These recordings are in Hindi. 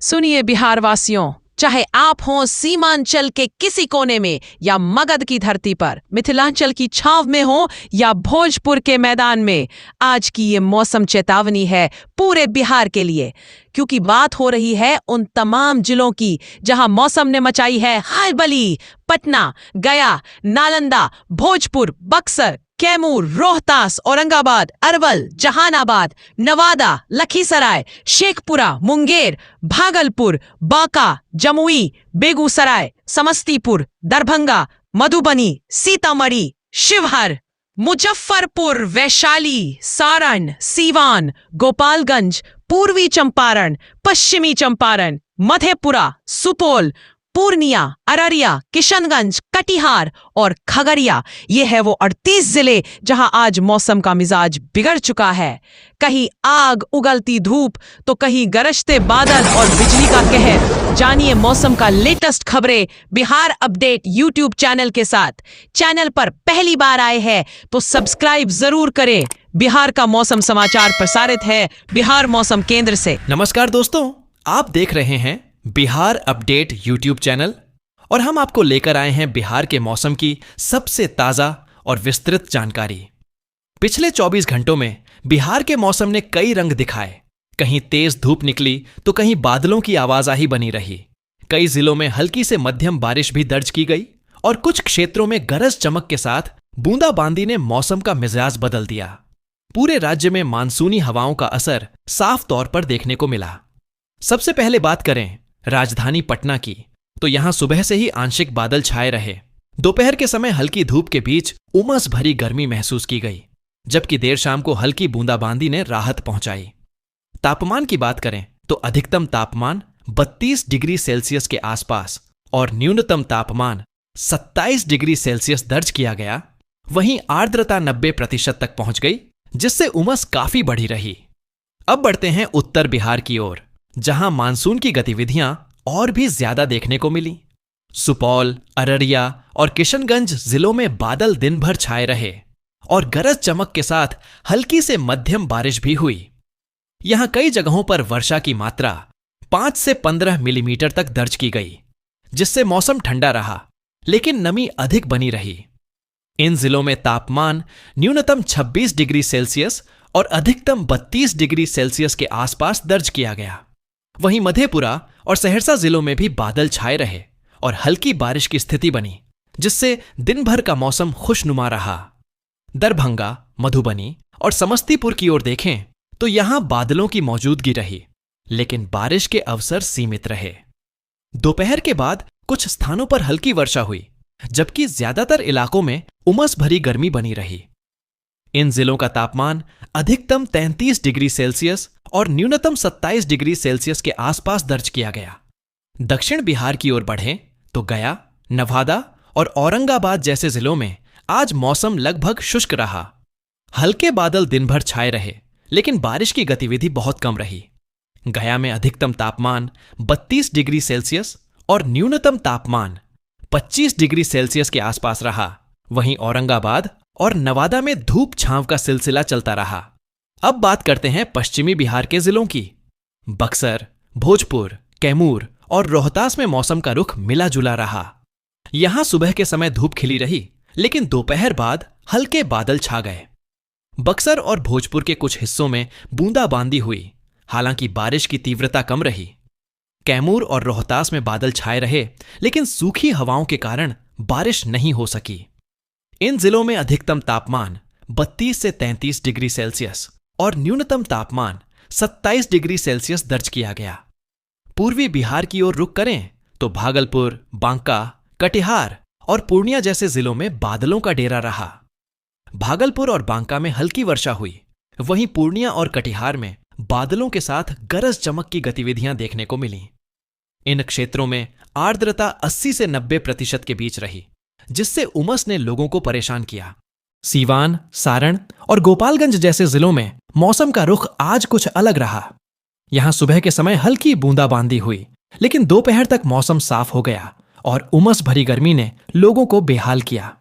सुनिए बिहार वासियों, चाहे आप हों सीमांचल के किसी कोने में या मगध की धरती पर, मिथिलांचल की छाव में हो या भोजपुर के मैदान में, आज की ये मौसम चेतावनी है पूरे बिहार के लिए। क्योंकि बात हो रही है उन तमाम जिलों की जहां मौसम ने मचाई है हलबली। पटना, गया, नालंदा, भोजपुर, बक्सर, कैमूर, रोहतास, औरंगाबाद, अरवल, जहानाबाद, नवादा, लखीसराय, शेखपुरा, मुंगेर, भागलपुर, बांका, जमुई, बेगूसराय, समस्तीपुर, दरभंगा, मधुबनी, सीतामढ़ी, शिवहर, मुजफ्फरपुर, वैशाली, सारण, सीवान, गोपालगंज, पूर्वी चंपारण, पश्चिमी चंपारण, मधेपुरा, सुपौल, पूर्णिया, अररिया, किशनगंज, कटिहार और खगड़िया, ये है वो 38 जिले जहां आज मौसम का मिजाज बिगड़ चुका है। कहीं आग उगलती धूप तो कहीं गरजते बादल और बिजली का कहर। जानिए मौसम का लेटेस्ट खबरें बिहार अपडेट यूट्यूब चैनल के साथ। चैनल पर पहली बार आए हैं तो सब्सक्राइब जरूर करें। बिहार का मौसम समाचार प्रसारित है बिहार मौसम केंद्र से। नमस्कार दोस्तों, आप देख रहे हैं बिहार अपडेट यूट्यूब चैनल और हम आपको लेकर आए हैं बिहार के मौसम की सबसे ताजा और विस्तृत जानकारी। पिछले 24 घंटों में बिहार के मौसम ने कई रंग दिखाए। कहीं तेज धूप निकली तो कहीं बादलों की आवाजाही बनी रही। कई जिलों में हल्की से मध्यम बारिश भी दर्ज की गई और कुछ क्षेत्रों में गरज चमक के साथ बूंदाबांदी ने मौसम का मिजाज बदल दिया। पूरे राज्य में मानसूनी हवाओं का असर साफ तौर पर देखने को मिला। सबसे पहले बात करें राजधानी पटना की, तो यहां सुबह से ही आंशिक बादल छाए रहे। दोपहर के समय हल्की धूप के बीच उमस भरी गर्मी महसूस की गई, जबकि देर शाम को हल्की बूंदाबांदी ने राहत पहुंचाई। तापमान की बात करें तो अधिकतम तापमान 32 डिग्री सेल्सियस के आसपास और न्यूनतम तापमान 27 डिग्री सेल्सियस दर्ज किया गया। वहीं आर्द्रता 90% तक पहुंच गई, जिससे उमस काफी बढ़ी रही। अब बढ़ते हैं उत्तर बिहार की ओर, जहां मानसून की गतिविधियां और भी ज्यादा देखने को मिली। सुपौल, अररिया और किशनगंज जिलों में बादल दिन भर छाए रहे और गरज चमक के साथ हल्की से मध्यम बारिश भी हुई। यहां कई जगहों पर वर्षा की मात्रा 5 से 15 मिलीमीटर तक दर्ज की गई, जिससे मौसम ठंडा रहा लेकिन नमी अधिक बनी रही। इन जिलों में तापमान न्यूनतम 26 डिग्री सेल्सियस और अधिकतम 32 डिग्री सेल्सियस के आसपास दर्ज किया गया। वहीं मधेपुरा और सहरसा जिलों में भी बादल छाए रहे और हल्की बारिश की स्थिति बनी, जिससे दिन भर का मौसम खुशनुमा रहा। दरभंगा, मधुबनी और समस्तीपुर की ओर देखें तो यहां बादलों की मौजूदगी रही, लेकिन बारिश के अवसर सीमित रहे। दोपहर के बाद कुछ स्थानों पर हल्की वर्षा हुई, जबकि ज्यादातर इलाकों में उमस भरी गर्मी बनी रही। इन जिलों का तापमान अधिकतम 33 डिग्री सेल्सियस और न्यूनतम 27 डिग्री सेल्सियस के आसपास दर्ज किया गया। दक्षिण बिहार की ओर बढ़ें तो गया, नवादा और औरंगाबाद जैसे जिलों में आज मौसम लगभग शुष्क रहा। हल्के बादल दिन भर छाए रहे, लेकिन बारिश की गतिविधि बहुत कम रही। गया में अधिकतम तापमान 32 डिग्री सेल्सियस और न्यूनतम तापमान 25 डिग्री सेल्सियस के आसपास रहा। वहीं औरंगाबाद और नवादा में धूप छांव का सिलसिला चलता रहा। अब बात करते हैं पश्चिमी बिहार के जिलों की। बक्सर, भोजपुर, कैमूर और रोहतास में मौसम का रुख मिला जुला रहा। यहां सुबह के समय धूप खिली रही, लेकिन दोपहर बाद हल्के बादल छा गए। बक्सर और भोजपुर के कुछ हिस्सों में बूंदाबांदी हुई, हालांकि बारिश की तीव्रता कम रही। कैमूर और रोहतास में बादल छाए रहे, लेकिन सूखी हवाओं के कारण बारिश नहीं हो सकी। इन जिलों में अधिकतम तापमान 32 से 33 डिग्री सेल्सियस और न्यूनतम तापमान 27 डिग्री सेल्सियस दर्ज किया गया। पूर्वी बिहार की ओर रुख करें तो भागलपुर, बांका, कटिहार और पूर्णिया जैसे जिलों में बादलों का डेरा रहा। भागलपुर और बांका में हल्की वर्षा हुई, वहीं पूर्णिया और कटिहार में बादलों के साथ गरज चमक की गतिविधियां देखने को मिली। इन क्षेत्रों में आर्द्रता 80 से 90% के बीच रही, जिससे उमस ने लोगों को परेशान किया। सीवान, सारण और गोपालगंज जैसे जिलों में मौसम का रुख आज कुछ अलग रहा। यहां सुबह के समय हल्की बूंदाबांदी हुई, लेकिन दोपहर तक मौसम साफ हो गया और उमस भरी गर्मी ने लोगों को बेहाल किया।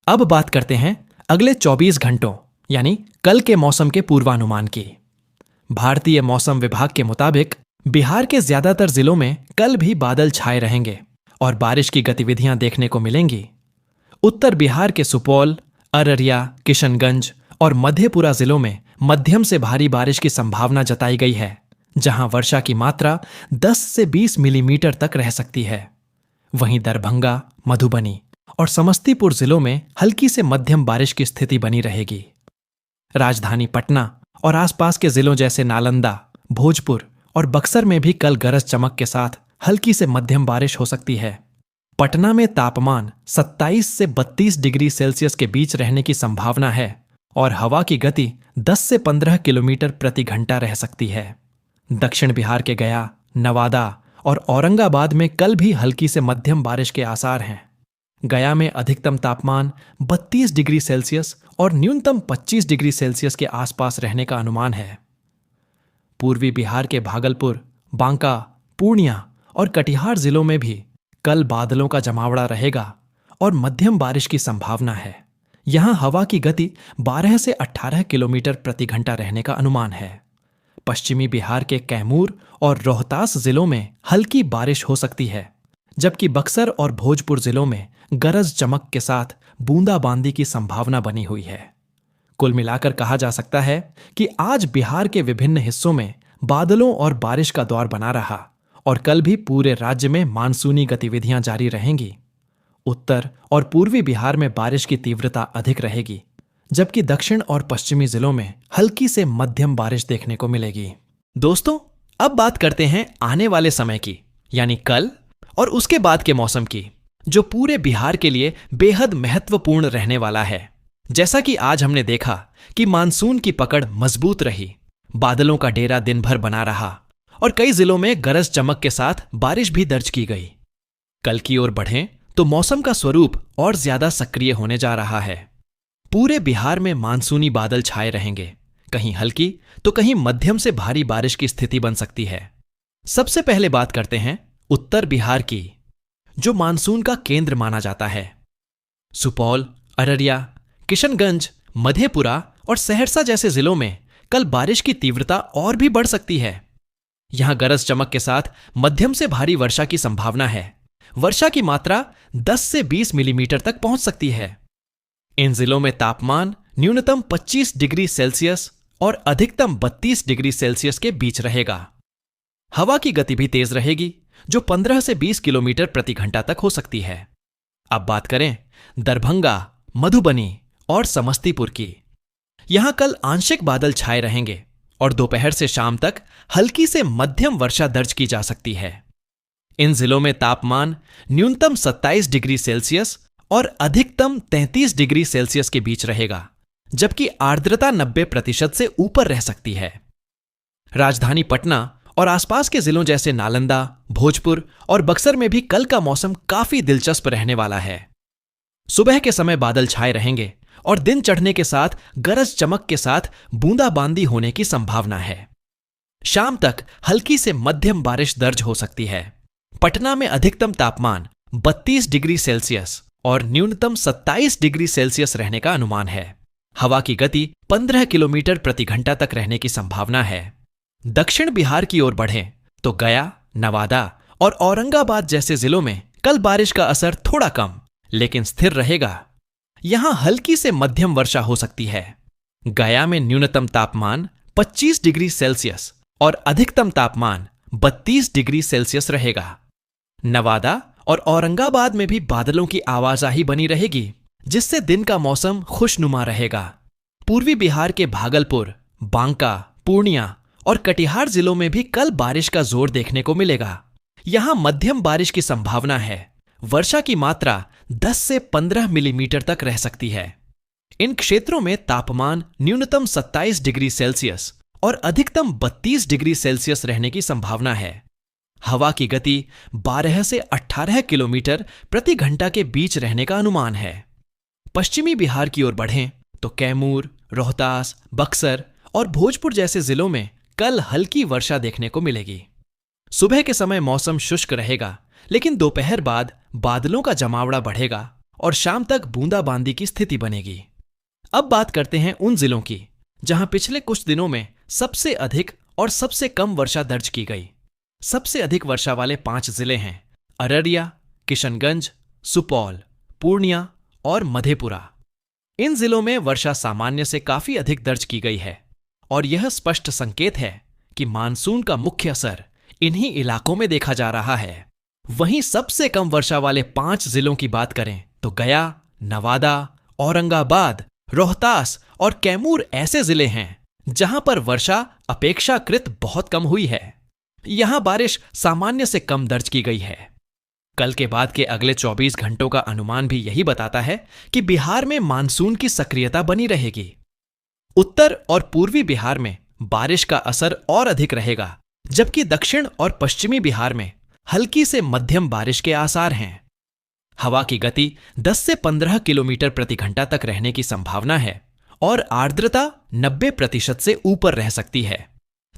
अब बात करते हैं अगले 24 घंटों यानी कल के मौसम के पूर्वानुमान की। भारतीय मौसम विभाग के मुताबिक बिहार के ज्यादातर जिलों में कल भी बादल छाए रहेंगे और बारिश की गतिविधियां देखने को मिलेंगी। उत्तर बिहार के सुपौल, अररिया, किशनगंज और मधेपुरा जिलों में मध्यम से भारी बारिश की संभावना जताई गई है, जहां वर्षा की मात्रा 10 से 20 मिलीमीटर तक रह सकती है। वहीं दरभंगा, मधुबनी और समस्तीपुर जिलों में हल्की से मध्यम बारिश की स्थिति बनी रहेगी। राजधानी पटना और आसपास के जिलों जैसे नालंदा, भोजपुर और बक्सर में भी कल गरज चमक के साथ हल्की से मध्यम बारिश हो सकती है। पटना में तापमान 27 से 32 डिग्री सेल्सियस के बीच रहने की संभावना है और हवा की गति 10 से 15 किलोमीटर प्रति घंटा रह सकती है। दक्षिण बिहार के गया, नवादा और औरंगाबाद में कल भी हल्की से मध्यम बारिश के आसार हैं। गया में अधिकतम तापमान 32 डिग्री सेल्सियस और न्यूनतम 25 डिग्री सेल्सियस के आसपास रहने का अनुमान है। पूर्वी बिहार के भागलपुर, बांका, पूर्णिया और कटिहार जिलों में भी कल बादलों का जमावड़ा रहेगा और मध्यम बारिश की संभावना है। यहां हवा की गति 12 से 18 किलोमीटर प्रति घंटा रहने का अनुमान है। पश्चिमी बिहार के कैमूर और रोहतास जिलों में हल्की बारिश हो सकती है, जबकि बक्सर और भोजपुर जिलों में गरज चमक के साथ बूंदाबांदी की संभावना बनी हुई है। कुल मिलाकर कहा जा सकता है कि आज बिहार के विभिन्न हिस्सों में बादलों और बारिश का दौर बना रहा और कल भी पूरे राज्य में मानसूनी गतिविधियां जारी रहेंगी। उत्तर और पूर्वी बिहार में बारिश की तीव्रता अधिक रहेगी, जबकि दक्षिण और पश्चिमी जिलों में हल्की से मध्यम बारिश देखने को मिलेगी। दोस्तों, अब बात करते हैं आने वाले समय की, यानी कल और उसके बाद के मौसम की, जो पूरे बिहार के लिए बेहद महत्वपूर्ण रहने वाला है। जैसा कि आज हमने देखा कि मानसून की पकड़ मजबूत रही, बादलों का डेरा दिन भर बना रहा और कई जिलों में गरज चमक के साथ बारिश भी दर्ज की गई। कल की ओर बढ़ें तो मौसम का स्वरूप और ज्यादा सक्रिय होने जा रहा है। पूरे बिहार में मानसूनी बादल छाए रहेंगे, कहीं हल्की तो कहीं मध्यम से भारी बारिश की स्थिति बन सकती है। सबसे पहले बात करते हैं उत्तर बिहार की, जो मानसून का केंद्र माना जाता है। सुपौल, अररिया, किशनगंज, मधेपुरा और सहरसा जैसे जिलों में कल बारिश की तीव्रता और भी बढ़ सकती है। यहां गरज चमक के साथ मध्यम से भारी वर्षा की संभावना है। वर्षा की मात्रा 10 से 20 मिलीमीटर तक पहुंच सकती है। इन जिलों में तापमान न्यूनतम 25 डिग्री सेल्सियस और अधिकतम 32 डिग्री सेल्सियस के बीच रहेगा। हवा की गति भी तेज रहेगी, जो 15 से 20 किलोमीटर प्रति घंटा तक हो सकती है। अब बात करें दरभंगा, मधुबनी और समस्तीपुर की। यहां कल आंशिक बादल छाए रहेंगे और दोपहर से शाम तक हल्की से मध्यम वर्षा दर्ज की जा सकती है। इन जिलों में तापमान न्यूनतम 27 डिग्री सेल्सियस और अधिकतम 33 डिग्री सेल्सियस के बीच रहेगा, जबकि आर्द्रता 90% से ऊपर रह सकती है। राजधानी पटना और आसपास के जिलों जैसे नालंदा, भोजपुर और बक्सर में भी कल का मौसम काफी दिलचस्प रहने वाला है। सुबह के समय बादल छाए रहेंगे और दिन चढ़ने के साथ गरज चमक के साथ बूंदाबांदी होने की संभावना है। शाम तक हल्की से मध्यम बारिश दर्ज हो सकती है। पटना में अधिकतम तापमान 32 डिग्री सेल्सियस और न्यूनतम 27 डिग्री सेल्सियस रहने का अनुमान है। हवा की गति 15 किलोमीटर प्रति घंटा तक रहने की संभावना है। दक्षिण बिहार की ओर बढ़ें तो गया, नवादा और औरंगाबाद जैसे जिलों में कल बारिश का असर थोड़ा कम लेकिन स्थिर रहेगा। यहां हल्की से मध्यम वर्षा हो सकती है। गया में न्यूनतम तापमान 25 डिग्री सेल्सियस और अधिकतम तापमान 32 डिग्री सेल्सियस रहेगा। नवादा और औरंगाबाद में भी बादलों की आवाजाही बनी रहेगी, जिससे दिन का मौसम खुशनुमा रहेगा। पूर्वी बिहार के भागलपुर, बांका, पूर्णिया और कटिहार जिलों में भी कल बारिश का जोर देखने को मिलेगा। यहां मध्यम बारिश की संभावना है। वर्षा की मात्रा 10 से 15 मिलीमीटर तक रह सकती है। इन क्षेत्रों में तापमान न्यूनतम 27 डिग्री सेल्सियस और अधिकतम 32 डिग्री सेल्सियस रहने की संभावना है। हवा की गति 12 से 18 किलोमीटर प्रति घंटा के बीच रहने का अनुमान है। पश्चिमी बिहार की ओर बढ़ें तो कैमूर, रोहतास, बक्सर और भोजपुर जैसे जिलों में कल हल्की वर्षा देखने को मिलेगी। सुबह के समय मौसम शुष्क रहेगा, लेकिन दोपहर बाद बादलों का जमावड़ा बढ़ेगा और शाम तक बूंदाबांदी की स्थिति बनेगी। अब बात करते हैं उन जिलों की जहां पिछले कुछ दिनों में सबसे अधिक और सबसे कम वर्षा दर्ज की गई। सबसे अधिक वर्षा वाले 5 जिले हैं अररिया, किशनगंज, सुपौल, पूर्णिया और मधेपुरा। इन जिलों में वर्षा सामान्य से काफी अधिक दर्ज की गई है और यह स्पष्ट संकेत है कि मानसून का मुख्य असर इन्हीं इलाकों में देखा जा रहा है। वहीं सबसे कम वर्षा वाले 5 जिलों की बात करें तो गया, नवादा, औरंगाबाद, रोहतास और कैमूर ऐसे जिले हैं जहां पर वर्षा अपेक्षाकृत बहुत कम हुई है। यहां बारिश सामान्य से कम दर्ज की गई है। कल के बाद के अगले 24 घंटों का अनुमान भी यही बताता है कि बिहार में मानसून की सक्रियता बनी रहेगी। उत्तर और पूर्वी बिहार में बारिश का असर और अधिक रहेगा, जबकि दक्षिण और पश्चिमी बिहार में हल्की से मध्यम बारिश के आसार हैं। हवा की गति 10 से 15 किलोमीटर प्रति घंटा तक रहने की संभावना है और आर्द्रता 90% से ऊपर रह सकती है।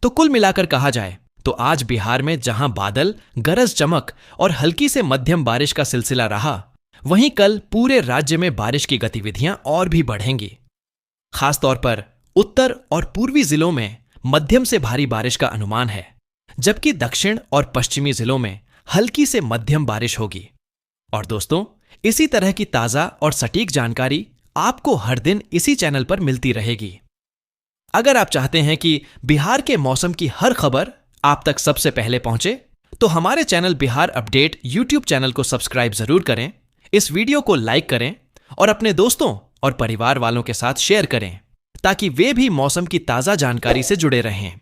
तो कुल मिलाकर कहा जाए तो आज बिहार में जहां बादल, गरज चमक और हल्की से मध्यम बारिश का सिलसिला रहा, वहीं कल पूरे राज्य में बारिश की गतिविधियां और भी बढ़ेंगी। खासतौर पर उत्तर और पूर्वी जिलों में मध्यम से भारी बारिश का अनुमान है, जबकि दक्षिण और पश्चिमी जिलों में हल्की से मध्यम बारिश होगी। और दोस्तों, इसी तरह की ताजा और सटीक जानकारी आपको हर दिन इसी चैनल पर मिलती रहेगी। अगर आप चाहते हैं कि बिहार के मौसम की हर खबर आप तक सबसे पहले पहुंचे, तो हमारे channel Bihar update YouTube channel को सब्सक्राइब जरूर करें, इस वीडियो को लाइक करें और अपने दोस्तों और परिवार वालों के साथ शेयर करें ताकि वे भी मौसम की ताजा जानकारी से जुड़े रहें।